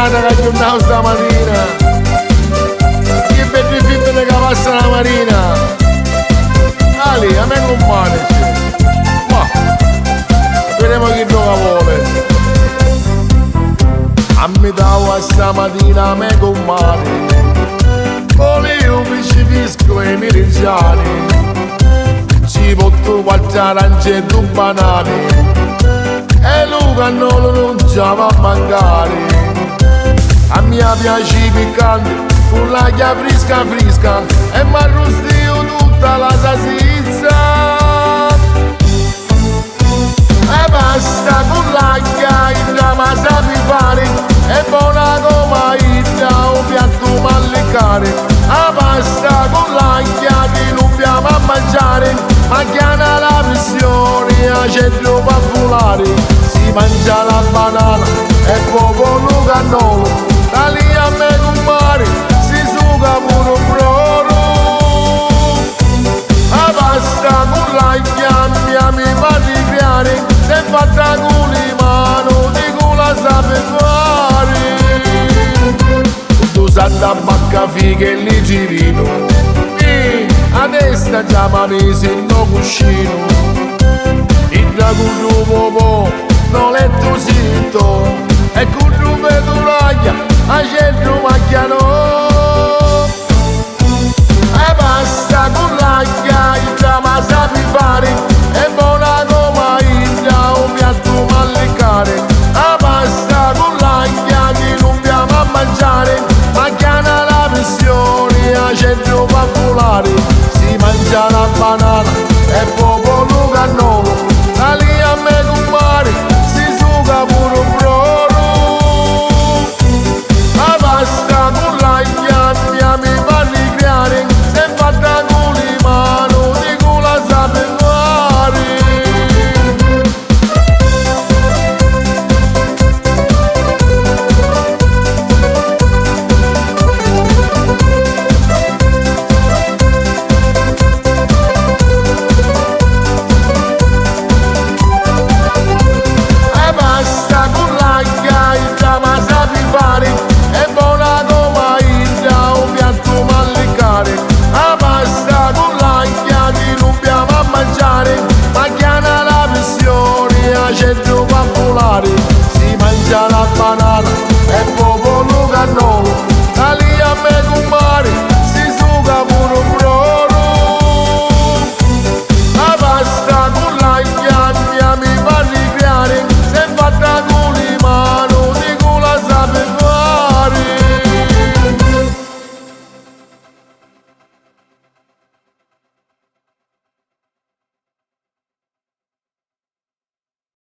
giornata che giornata stamattina. Che belli film che passa la marina. Ali, a me non male. Ma vedremo chi gioca vuole. A metà stamattina a me con male. Volevo pesce fisco e meridiani. Ci porto qualche arancia e due banane. E Luca non ci va a mancare. A me piace i piccanti, con l'aglio fresca fresca. E mi arrostio tutta la salsiccia. E basta con l'aglio, il drama sapi fare. E buona come idea, un piatto mallicare. A pasta con l'aglio che dobbiamo a mangiare. Ma chiama la pressione, a centro fa volare. Si mangia la banana e popolo cannolo. Da lì a me con mare si suga pure un broro. A pasta con l'aglio mi fa ricreare. Se è fatta con le mani, dico la sape fare. Tu santa bacca figa e lì girino. A destra già manesi no cuscino. Il dragullo popò non letto sito. E con rupe d'uraglia a centro macchiano.